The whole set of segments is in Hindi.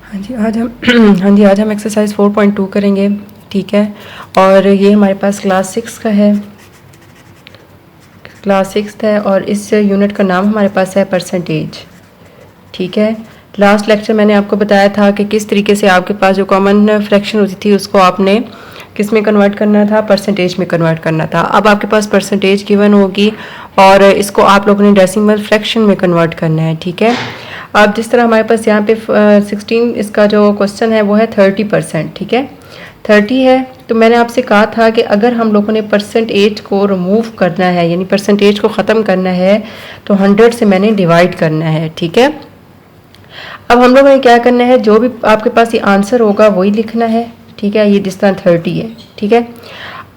हाँ जी आज हम एक्सरसाइज 4.2 करेंगे। ठीक है, और ये हमारे पास क्लास 6 का है, क्लास 6 है और इस यूनिट का नाम हमारे पास है परसेंटेज। ठीक है, लास्ट लेक्चर मैंने आपको बताया था कि किस तरीके से आपके पास जो कॉमन फ्रैक्शन होती थी उसको आपने किस में कन्वर्ट करना था, परसेंटेज में कन्वर्ट करना था। अब आपके पास परसेंटेज गिवन होगी और इसको आप लोगों ने डेसिमल फ्रैक्शन में कन्वर्ट करना है। ठीक है, अब जिस तरह हमारे पास यहाँ पे 16 इसका जो क्वेश्चन है वो है 30%। ठीक है, 30 है तो मैंने आपसे कहा था कि अगर हम लोगों ने परसेंटेज को रिमूव करना है यानी परसेंटेज को ख़त्म करना है तो 100 से मैंने डिवाइड करना है। ठीक है, अब हम लोगों ने क्या करना है, जो भी आपके पास ये आंसर होगा वही लिखना है। ठीक है, ये जिस तरह 30 है। ठीक है,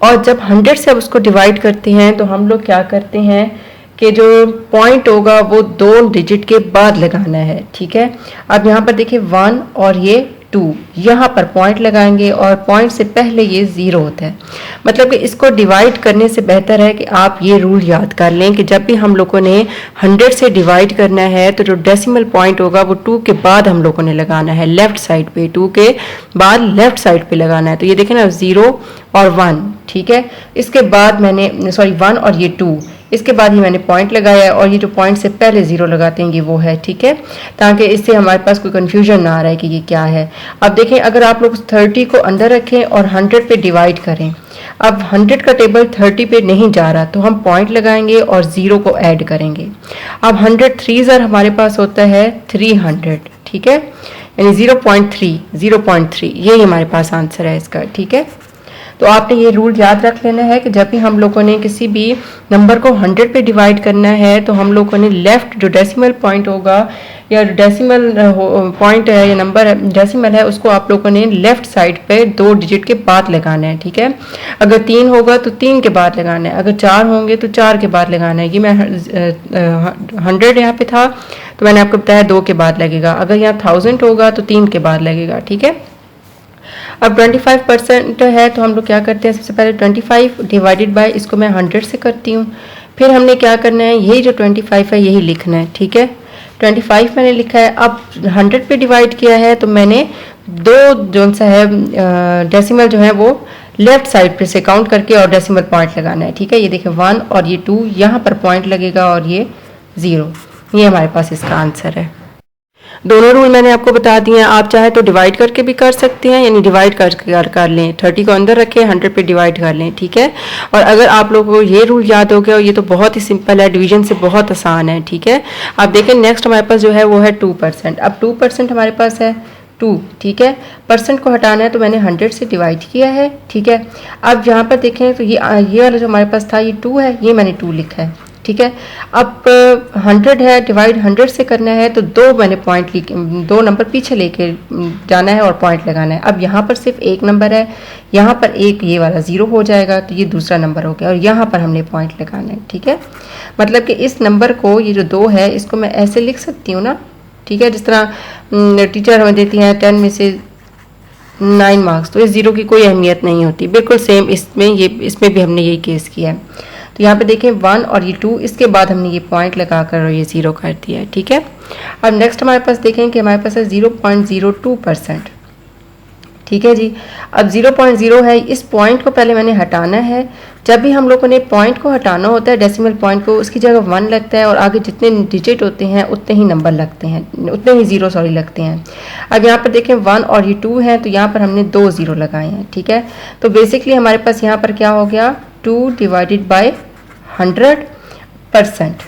और जब 100 से अब उसको डिवाइड करते हैं तो हम लोग क्या करते हैं कि जो पॉइंट होगा वो 2 डिजिट के बाद लगाना है। ठीक है, अब यहाँ पर देखिए 1 और ये 2 यहाँ पर पॉइंट लगाएंगे और पॉइंट से पहले ये 0 होता है। मतलब कि इसको डिवाइड करने से बेहतर है कि आप ये रूल याद कर लें कि जब भी हम लोगों ने 100 से डिवाइड करना है तो जो डेसिमल पॉइंट होगा वो 2 के बाद हम लोगों ने लगाना है, लेफ्ट साइड पे, 2 के बाद लेफ्ट साइड पे लगाना है। तो ये देखें ना 0 और 1। ठीक है, इसके बाद मैंने 1 और ये 2, इसके बाद ही मैंने पॉइंट लगाया है और ये जो पॉइंट से पहले 0 लगाते हैं ये वो है। ठीक है, ताकि इससे हमारे पास कोई कंफ्यूजन ना आ रहा है कि ये क्या है। अब देखें, अगर आप लोग 30 को अंदर रखें और 100 पे डिवाइड करें, अब 100 का टेबल 30 पे नहीं जा रहा तो हम पॉइंट लगाएंगे और 0 को ऐड करेंगे। अब 100 3 हमारे पास होता है 300। ठीक है, यानी 0.3 यही हमारे पास आंसर है इसका। ठीक है, तो आपने ये रूल याद रख लेना है कि जब भी हम लोगों ने किसी भी नंबर को 100 पे डिवाइड करना है तो हम लोगों ने लेफ्ट जो डेसिमल पॉइंट होगा या डेसिमल पॉइंट है या नंबर डेसिमल है उसको आप लोगों ने लेफ्ट साइड पे 2 डिजिट के बाद लगाना है। ठीक है, अगर 3 होगा तो 3 के बाद लगाना है, अगर 4 होंगे तो 4 के बाद लगाना है। ये मैं 100 यहाँ पे था तो मैंने आपको बताया 2 के बाद लगेगा, अगर यहाँ 1000 होगा तो 3 के बाद लगेगा। ठीक है, अब 25% है तो हम लोग क्या करते हैं, सबसे पहले 25 डिवाइडेड बाय इसको मैं 100 से करती हूँ। फिर हमने क्या करना है, यही जो 25 है यही लिखना है। ठीक है, 25 मैंने लिखा है। अब 100 पे डिवाइड किया है तो मैंने 2 जो सा है डेसिमल जो है वो लेफ्ट साइड पे से काउंट करके और डेसिमल पॉइंट लगाना है। ठीक है, ये देखिए 1 और ये 2 यहाँ पर पॉइंट लगेगा और ये 0, ये हमारे पास इसका आंसर है। दोनों रूल मैंने आपको बता दिए हैं, आप चाहे तो डिवाइड करके भी कर सकते हैं, यानी डिवाइड कर लें, 30 को अंदर रखें, 100 पे डिवाइड कर लें। ठीक है, और अगर आप लोगों को ये रूल याद हो गया, ये तो बहुत ही सिंपल है, डिवीजन से बहुत आसान है। ठीक है, आप देखें नेक्स्ट हमारे पास जो है वो है 2%। अब 2% हमारे पास है 2। ठीक है, परसेंट को हटाना है तो मैंने 100 से डिवाइड किया है। ठीक है, अब यहाँ पर देखें तो ये वाला जो हमारे पास था ये 2 है, ये मैंने 2 लिखा है। ठीक है, अब 100 है, डिवाइड 100 से करना है तो 2 मैंने पॉइंट 2 नंबर पीछे लेके जाना है और पॉइंट लगाना है। अब यहाँ पर सिर्फ एक नंबर है, यहाँ पर एक ये वाला 0 हो जाएगा तो ये दूसरा नंबर हो गया और यहाँ पर हमने पॉइंट लगाना है। ठीक है, मतलब कि इस नंबर को, ये जो 2 है इसको मैं ऐसे लिख सकती हूँ ना। ठीक है, जिस तरह टीचर हमें देती हैं 10 में से 9 मार्क्स, तो इस 0 की कोई अहमियत नहीं होती। बिल्कुल सेम इसमें भी हमने यही केस किया है। तो यहाँ पे देखें 1 और ये 2, इसके बाद हमने ये पॉइंट लगाकर ये 0 कर दिया है। ठीक है, अब नेक्स्ट हमारे पास देखें कि हमारे पास है 0.02%। ठीक है जी, अब 0.0 है, इस पॉइंट को पहले मैंने हटाना है। जब भी हम लोगों ने पॉइंट को हटाना होता है, डेसिमल पॉइंट को, उसकी जगह 1 लगता है और आगे जितने डिजिट होते हैं उतने ही नंबर लगते हैं, उतने ही 0 लगते हैं। अब यहाँ पर देखें 1 और ये 2 है तो यहाँ पर हमने 2 0 लगाए हैं। ठीक है, तो बेसिकली हमारे पास यहाँ पर क्या हो गया, 2 डिवाइडेड बाय 100%।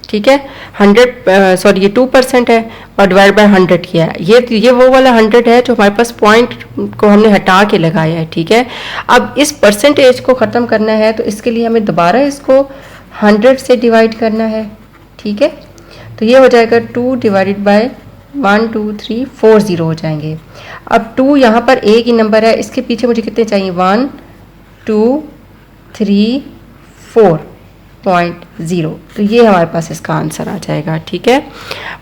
ठीक है, 100 ये 2% है और डिवाइड बाय 100 किया है। ये वो वाला 100 है जो हमारे पास पॉइंट को हमने हटा के लगाया है। ठीक है, अब इस परसेंटेज को ख़त्म करना है तो इसके लिए हमें दोबारा इसको 100 से डिवाइड करना है। ठीक है, तो ये हो जाएगा 2 डिवाइडेड बाय 1 2 3 4 0 हो जाएंगे। अब 2 यहाँ पर एक ही नंबर है, इसके पीछे मुझे कितने चाहिए, 1 2 3 4 पॉइंट 0। तो ये हमारे पास इसका आंसर आ जाएगा। ठीक है,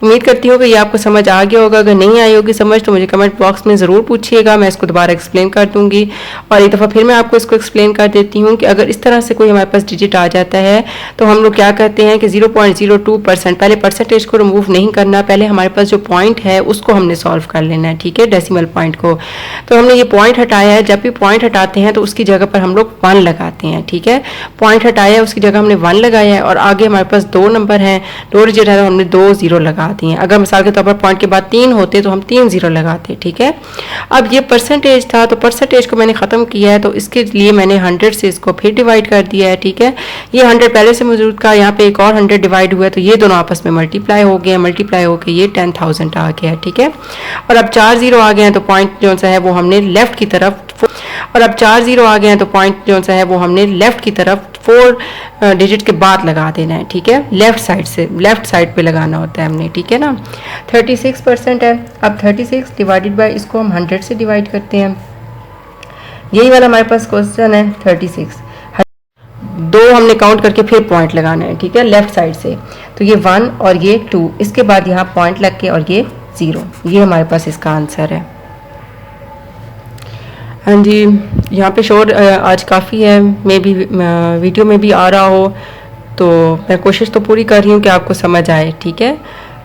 उम्मीद करती हूँ कि ये आपको समझ आ गया होगा। अगर नहीं आई होगी समझ तो मुझे कमेंट बॉक्स में ज़रूर पूछिएगा, मैं इसको दोबारा एक्सप्लेन कर दूँगी। और एक दफ़ा फिर मैं आपको इसको एक्सप्लेन कर देती हूँ कि अगर इस तरह से कोई हमारे पास डिजिट आ जाता है तो हम लोग क्या कहते हैं कि 0.02%, पहले परसेंटेज को रिमूव नहीं करना, पहले हमारे पास जो पॉइंट है उसको हमने सॉल्व कर लेना है। ठीक है, डेसिमल पॉइंट को। तो हमने ये पॉइंट हटाया है, जब भी पॉइंट हटाते हैं तो उसकी जगह पर हम लोग 1 लगाते हैं। ठीक है, पॉइंट हटाया है उसकी जगह हमने 1 लगाया है और आगे हमारे पास 2 नंबर हैं, 2 डिजिट है तो हमने 2 0 लगा दिए हैं। अगर मिसाल के तौर पर पॉइंट के बाद 3 होते तो हम 3 0 लगाते। ठीक है, अब ये परसेंटेज था तो परसेंटेज को मैंने ख़त्म किया है तो इसके लिए मैंने 100 से इसको फिर डिवाइड कर दिया है। ठीक है, ये 100 पहले से मौजूद का, यहाँ पे एक और 100 डिवाइड हुआ है तो ये दोनों आपस में मल्टीप्लाई हो गए, मल्टीप्लाई होकर ये 10,000 आ गया। ठीक है, और अब 4 0 आ गए हैं तो पॉइंट जो सा है वो हमने लेफ्ट की तरफ, और अब 4 0 आ गए हैं तो पॉइंट जो सा है वो हमने लेफ्ट की तरफ 4 डिजिट के बाद लगा देना है। ठीक है, लेफ्ट साइड से, लेफ्ट साइड पे लगाना होता है हमने। ठीक है ना, 36% है। अब 36 डिवाइडेड बाय, इसको हम 100 से डिवाइड करते हैं। यही वाला हमारे पास क्वेश्चन है 36, 2 हमने काउंट करके फिर पॉइंट लगाना है। ठीक है, लेफ्ट साइड से, तो ये 1 और ये 2, इसके बाद यहाँ पॉइंट लग के और ये 0, ये हमारे पास इसका आंसर है। हाँ जी, यहाँ पे शोर आज काफ़ी है, मे भी वीडियो में भी आ रहा हो, तो मैं कोशिश तो पूरी कर रही हूँ कि आपको समझ आए। ठीक है,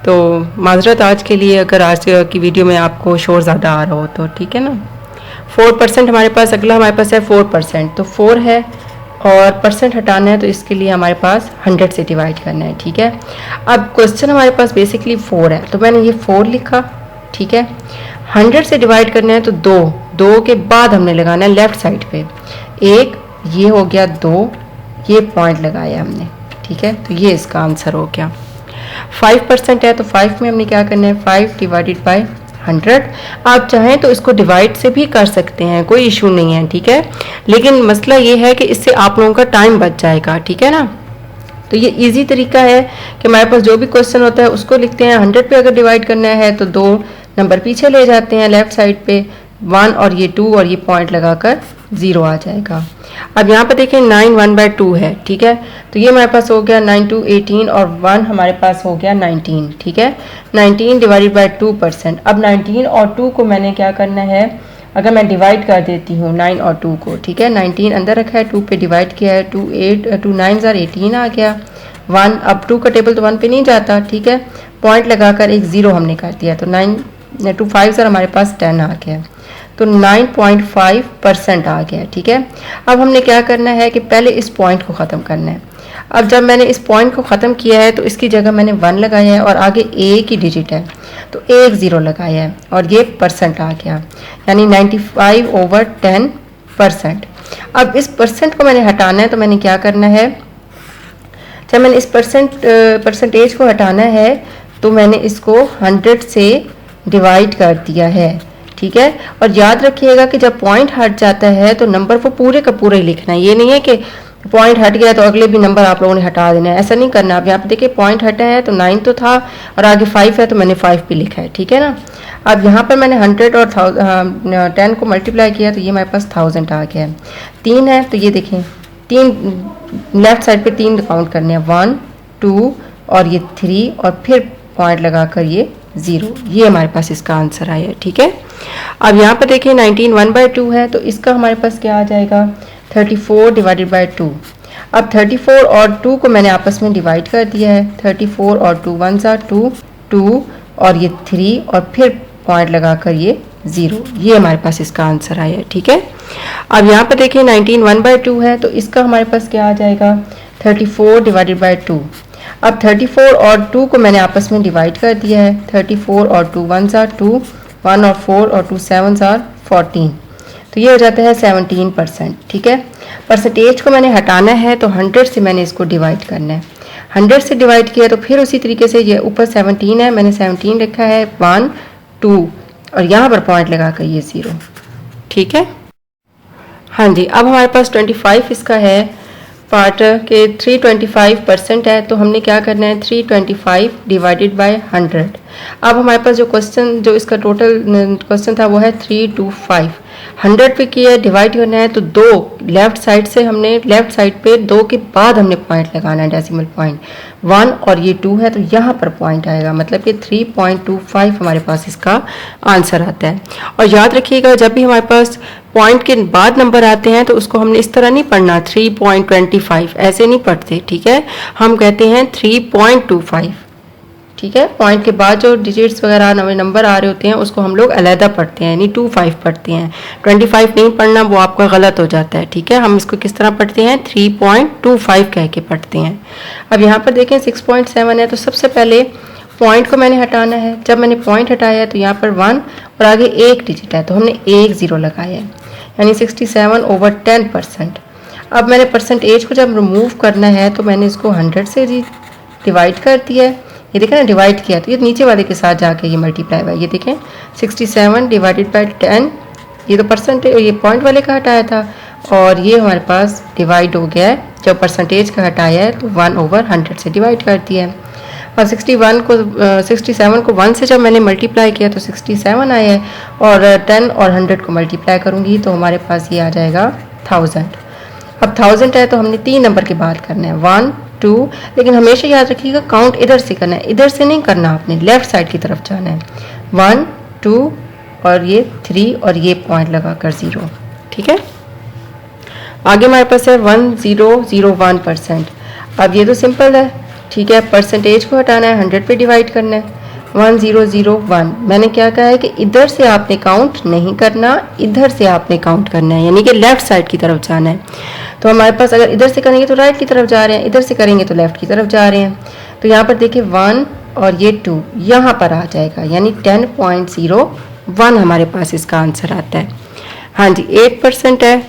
तो माजरत आज के लिए अगर आज की वीडियो में आपको शोर ज़्यादा आ रहा हो तो। ठीक है ना, 4% हमारे पास, अगला हमारे पास है 4%, तो 4 है और परसेंट हटाना है तो इसके लिए हमारे पास 100 से डिवाइड करना है। ठीक है, अब क्वेश्चन हमारे पास बेसिकली 4 है तो मैंने ये 4 लिखा। ठीक है, 100 से डिवाइड करना है तो 2 के बाद हमने लगाना है लेफ्ट साइड पे, 1 ये हो गया, 2 ये पॉइंट लगाया हमने। ठीक है, तो ये इसका आंसर हो गया। 5% है तो 5 में हमने क्या करना है, 5 डिवाइडेड बाय 100। आप चाहें तो इसको डिवाइड से भी कर सकते हैं, कोई इशू नहीं है। ठीक है, लेकिन मसला ये है कि इससे आप लोगों का टाइम बच जाएगा। ठीक है ना, तो ये इजी तरीका है कि हमारे पास जो भी क्वेश्चन होता है उसको लिखते हैं, 100 पे अगर डिवाइड करना है तो 2 नंबर पीछे ले जाते हैं लेफ्ट साइड पे, 1 और ये 2 और ये पॉइंट लगाकर 0 आ जाएगा। अब यहाँ पे देखें 9 1/2 है। ठीक है, तो ये हमारे पास हो गया 9 2 18 और 1 हमारे पास हो गया 19। ठीक है, 19 डिवाइडेड बाय 2%। अब 19 और 2 को मैंने क्या करना है, अगर मैं डिवाइड कर देती हूँ 9 और 2 को। ठीक है, 19 अंदर रखा है, 2 पे डिवाइड किया है, 2 9 18 आ गया। 1, अब 2 का टेबल तो 1 पे नहीं जाता। ठीक है, पॉइंट लगाकर एक 0 हमने कर दिया तो 2 5 हमारे पास 10 आ गया, तो 9.5% आ गया। ठीक है, अब हमने क्या करना है कि पहले इस पॉइंट को ख़त्म करना है। अब जब मैंने इस पॉइंट को ख़त्म किया है तो इसकी जगह मैंने 1 लगाया है और आगे एक ही डिजिट है तो एक 0 लगाया है और ये परसेंट आ गया, यानी 95/10%। अब इस परसेंट को मैंने हटाना है तो मैंने क्या करना है, जब मैंने इस परसेंटेज को हटाना है तो मैंने इसको 100 से डिवाइड कर दिया है। ठीक है, और याद रखिएगा कि जब पॉइंट हट जाता है तो नंबर वो पूरे का पूरा ही लिखना है। ये नहीं है कि पॉइंट हट गया तो अगले भी नंबर आप लोगों ने हटा देना है, ऐसा नहीं करना। अब यहाँ पे देखिए पॉइंट हटा है तो 9 तो था और आगे 5 है तो मैंने 5 भी लिखा है। ठीक है ना, अब यहाँ पर मैंने 100 और 10 को मल्टीप्लाई किया तो ये हमारे पास 1000 आ गया है। 3 है तो ये देखें 3 लेफ्ट साइड पे 3 काउंट करने हैं, 1 2 और ये 3 और फिर पॉइंट लगाकर ये 0, ये हमारे पास इसका आंसर आया है। ठीक है, अब यहाँ पर देखिए 19 1/2 है तो इसका हमारे पास क्या आ जाएगा, 34 डिवाइडेड बाय 2। अब 34 और 2 को मैंने आपस में डिवाइड कर दिया है, 34 और 2 1 2 2 और ये 3 और फिर पॉइंट लगाकर ये 0, ये हमारे पास इसका आंसर आया है। ठीक है, अब यहाँ पर देखिए 19 1/2 है तो इसका हमारे पास क्या आ जाएगा, 34 डिवाइडेड बाय 2। अब 34 और 2 को मैंने आपस में डिवाइड कर दिया है, 34 और 2 1 2, 1 और 4 और 2 7 14, तो ये हो जाता है 17%। ठीक है, परसेंटेज को मैंने हटाना है तो 100 से मैंने इसको डिवाइड करना है, 100 से डिवाइड किया तो फिर उसी तरीके से ये ऊपर 17 है, मैंने 17 रखा है, 1 2 और यहाँ पर पॉइंट लगा कर ये 0। ठीक है, हाँ जी, अब हमारे पास 25 इसका है पार्ट के 325% है तो हमने क्या करना है, 325 डिवाइडेड बाय 100। अब हमारे पास जो क्वेश्चन, जो इसका टोटल क्वेश्चन था वो है 325। 100 पे किया है, डिवाइड करना है तो 2 लेफ्ट साइड से हमने लेफ्ट साइड पे 2 के बाद हमने पॉइंट लगाना है, डेसिमल पॉइंट 1 और ये 2 है तो यहाँ पर पॉइंट आएगा, मतलब कि 3.25 हमारे पास इसका आंसर आता है। और याद रखिएगा जब भी हमारे पास पॉइंट के बाद नंबर आते हैं तो उसको हमने इस तरह नहीं पढ़ना 3.25 ऐसे नहीं पढ़ते, ठीक है, हम कहते हैं 3.25, ठीक है। पॉइंट के बाद जो डिजिट्स वगैरह नंबर आ रहे होते हैं उसको हम लोग अलहदा पढ़ते हैं, यानी 25 पढ़ते हैं, 25 नहीं पढ़ना, वो आपका गलत हो जाता है, ठीक है। हम इसको किस तरह पढ़ते हैं 3.25 कह के पढ़ते हैं। अब यहाँ पर देखें 6.7 है तो सबसे पहले पॉइंट को मैंने हटाना है। जब मैंने पॉइंट हटाया है तो यहाँ पर 1 और आगे एक डिजिट है तो हमने एक ज़ीरो लगाया है, यानी 67/10%। अब मैंने परसेंटेज को जब रिमूव करना है तो मैंने इसको 100 से डिवाइड कर दिया है, ये देखें ना डिवाइड किया तो ये नीचे वाले के साथ जाके ये मल्टीप्लाई हुआ, ये देखें 67 डिवाइडेड बाई 10, ये तो परसेंटेज ये पॉइंट वाले का हटाया था और ये हमारे पास डिवाइड हो गया है, जब परसेंटेज का हटाया है तो 1/100 से डिवाइड कर दिया है। और 67 को 1 से जब मैंने मल्टीप्लाई किया तो 67 आया है और 10 और 100 को मल्टीप्लाई करूँगी तो हमारे पास ये आ जाएगा 1000। अब 1000 है तो हमने 3 नंबर के बाद करना है 1 2, लेकिन हमेशा याद रखिएगा काउंट इधर से करना है, इधर से नहीं करना, आपने लेफ्ट साइड की तरफ जाना है 1 2 और ये 3 और ये पॉइंट लगा कर 0, ठीक है। आगे हमारे पास है 1001%। अब ये तो सिंपल है, ठीक है, परसेंटेज को हटाना है 100 पे डिवाइड करना है 1001। मैंने क्या कहा है कि इधर से आपने काउंट नहीं करना, इधर से आपने काउंट करना है, यानी कि लेफ्ट साइड की तरफ जाना है। तो हमारे पास अगर इधर से करेंगे तो राइट की तरफ जा रहे हैं, इधर से करेंगे तो लेफ्ट की तरफ जा रहे हैं। तो यहाँ पर देखिए 1 और ये 2 यहाँ पर आ जाएगा, यानी 10.01 हमारे पास इसका आंसर आता है। हाँ जी 8% है,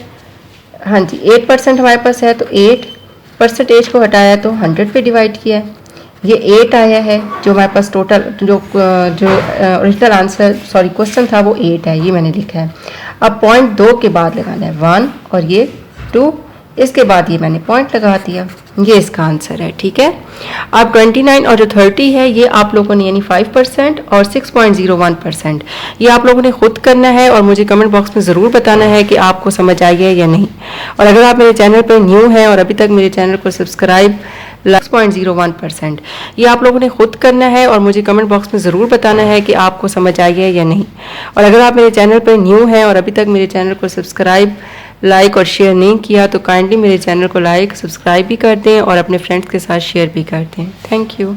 हाँ जी 8% हमारे पास है तो 8 परसेंटेज को हटाया तो 100 पे डिवाइड किया है, ये 8 आया है, जो हमारे पास टोटल जो ओरिजिनल आंसर सॉरी क्वेश्चन था वो 8 है, ये मैंने लिखा है। अब पॉइंट 2 के बाद लगाना है 1 और ये 2, इसके बाद ये मैंने पॉइंट लगा दिया, ये इसका आंसर है, ठीक है। अब 29 और जो 30 है ये आप लोगों ने यानी 5% और 6.01% ये आप लोगों ने खुद करना है और मुझे कमेंट बॉक्स में ज़रूर बताना है कि आपको समझ आई है या नहीं। और अगर आप मेरे चैनल पर न्यू हैं और अभी तक मेरे चैनल को सब्सक्राइब 6.01% ये आप लोगों ने खुद करना है और मुझे कमेंट बॉक्स में ज़रूर बताना है कि आपको समझ आई है या नहीं। और अगर आप मेरे चैनल पर न्यू हैं और अभी तक मेरे चैनल को सब्सक्राइब लाइक और शेयर नहीं किया तो काइंडली मेरे चैनल को लाइक सब्सक्राइब भी कर दें और अपने फ्रेंड्स के साथ शेयर भी कर दें। Thank you.